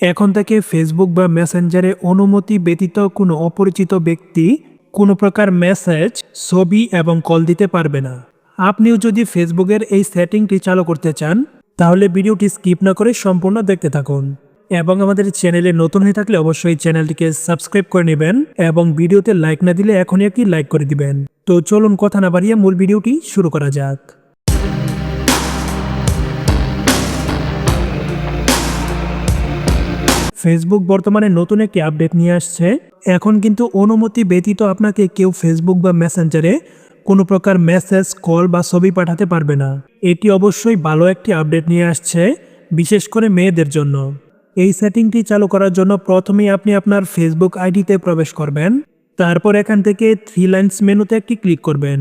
এখন থেকে ফেসবুক বা মেসেঞ্জারে অনুমতি ব্যতীত কোনো অপরিচিত ব্যক্তি কোনো প্রকার মেসেজ, ছবি এবং কল দিতে পারবে না। আপনিও যদি ফেসবুকের এই সেটিংটি চালু করতে চান তাহলে ভিডিওটি স্কিপ না করে সম্পূর্ণ দেখতে থাকুন এবং আমাদের চ্যানেলে নতুন হয়ে থাকলে অবশ্যই চ্যানেলটিকে সাবস্ক্রাইব করে নেবেন এবং ভিডিওতে লাইক না দিলে এখনই একটি লাইক করে দিবেন। তো চলুন কথা না বাড়িয়ে মূল ভিডিওটি শুরু করা যাক। ফেসবুক বর্তমানে নতুন একটি আপডেট নিয়ে আসছে। এখন কিন্তু অনুমতি ব্যতীত আপনাকে কেউ ফেসবুক বা মেসেঞ্জারে কোনো প্রকার মেসেজ, কল বা ছবি পাঠাতে পারবে না। এটি অবশ্যই ভালো একটি আপডেট নিয়ে আসছে, বিশেষ করে মেয়েদের জন্য। এই সেটিংটি চালু করার জন্য প্রথমেই আপনি আপনার ফেসবুক আইডিতে প্রবেশ করবেন। তারপর এখান থেকে থ্রি লাইন্স মেনুতে একটি ক্লিক করবেন।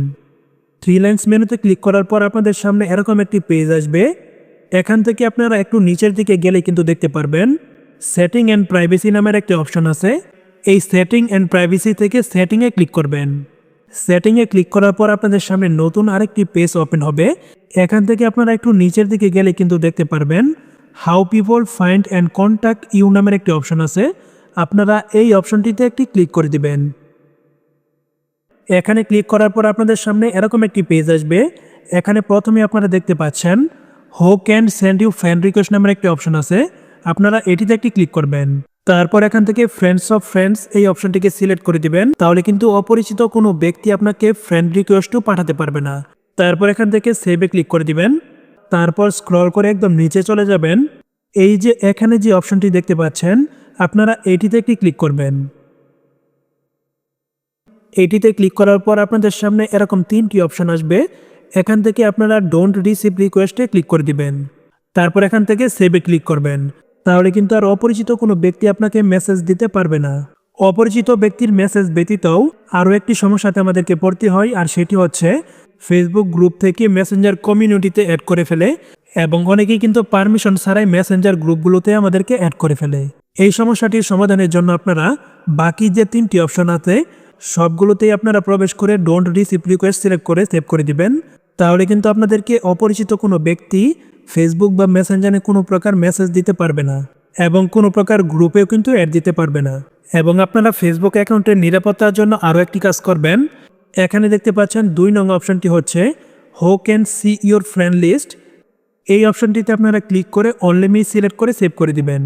থ্রি লাইন্স মেনুতে ক্লিক করার পর আপনাদের সামনে এরকম একটি পেজ আসবে। এখান থেকে আপনারা একটু নিচের দিকে গেলে কিন্তু দেখতে পারবেন সেটিং অ্যান্ড প্রাইভেসি নামের একটি অপশন আছে। এই সেটিং অ্যান্ড প্রাইভেসি থেকে সেটিংয়ে ক্লিক করবেন। সেটিংয়ে ক্লিক করার পর আপনাদের সামনে নতুন আরেকটি পেজ ওপেন হবে। এখান থেকে আপনারা একটু নিচের দিকে গেলে কিন্তু দেখতে পারবেন how people find and contact you নামের একটি অপশন আছে। আপনারা এই অপশনটিতে একটি ক্লিক করে দিবেন। এখানে ক্লিক করার পর আপনাদের সামনে এরকম একটি পেজ আসবে। এখানে প্রথমে আপনারা দেখতে পাচ্ছেন who can send you friend request নামের একটি অপশন আছে। আপনারা এটিতে একটি ক্লিক করবেন। তারপর এখান থেকে ফ্রেন্ডস অফ ফ্রেন্ডস এই অপশনটিকে সিলেক্ট করে দিবেন। তাহলে কিন্তু অপরিচিত কোনো ব্যক্তি আপনাকে ফ্রেন্ড রিকোয়েস্টও পাঠাতে পারবে না। তারপর এখান থেকে সেভে ক্লিক করে দিবেন। তারপর স্ক্রল করে একদম নিচে চলে যাবেন। এই যে এখানে যে অপশনটি দেখতে পাচ্ছেন আপনারা এটিতে একটি ক্লিক করবেন। এটিতে ক্লিক করার পর আপনাদের সামনে এরকম তিনটি অপশন আসবে। এখান থেকে আপনারা ডোন্ট রিসিভ রিকোয়েস্টে ক্লিক করে দিবেন। তারপর এখান থেকে সেভে ক্লিক করবেন। তাহলে কিন্তু আর অপরিচিত কোনো ব্যক্তি আপনাকে মেসেজ দিতে পারবে না। অপরিচিত ব্যক্তির মেসেজ ব্যতীতও আরও একটি সমস্যাতে আমাদেরকে পড়তে হয়, আর সেটি হচ্ছে ফেসবুক গ্রুপ থেকে মেসেঞ্জার কমিউনিটিতে অ্যাড করে ফেলে এবং অনেকেই কিন্তু পারমিশন ছাড়াই মেসেঞ্জার গ্রুপগুলোতে আমাদেরকে অ্যাড করে ফেলে। এই সমস্যাটির সমাধানের জন্য আপনারা বাকি যে তিনটি অপশন আছে সবগুলোতেই আপনারা প্রবেশ করে ডোন্ট রিসিভ রিকোয়েস্ট সিলেক্ট করে সেভ করে দিবেন। তাহলে কিন্তু আপনাদেরকে অপরিচিত কোনো ব্যক্তি ফেসবুক বা মেসেঞ্জারে কোনো প্রকার মেসেজ দিতে পারবে না এবং কোনো প্রকার গ্রুপেও কিন্তু অ্যাড দিতে পারবে না। এবং আপনারা ফেসবুক অ্যাকাউন্টের নিরাপত্তার জন্য আরও একটি কাজ করবেন। এখানে দেখতে পাচ্ছেন 2 নং অপশনটি হচ্ছে who can see your friend list. এই অপশনটিতে আপনারা ক্লিক করে অনলি মি সিলেক্ট করে সেভ করে দিবেন।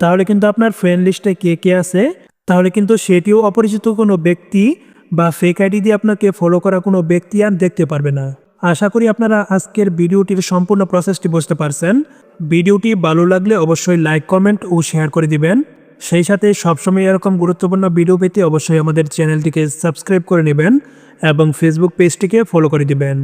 তাহলে কিন্তু আপনার ফ্রেন্ড লিস্টে কে কে আছে তাহলে কিন্তু সেটিও অপরিচিত কোনো ব্যক্তি বা ফেক আইডি দিয়ে আপনাকে ফলো করা কোনো ব্যক্তি আর দেখতে পারবে না। আশা করি আপনারা আজকের ভিডিওটির সম্পূর্ণ প্রসেসটি বুঝতে পারছেন। ভিডিওটি ভালো লাগলে অবশ্যই লাইক, কমেন্ট ও শেয়ার করে দিবেন। সেই সাথে সবসময় এরকম গুরুত্বপূর্ণ ভিডিও পেতে অবশ্যই আমাদের চ্যানেলটিকে সাবস্ক্রাইব করে নেবেন এবং ফেসবুক পেজটিকে ফলো করে দিবেন।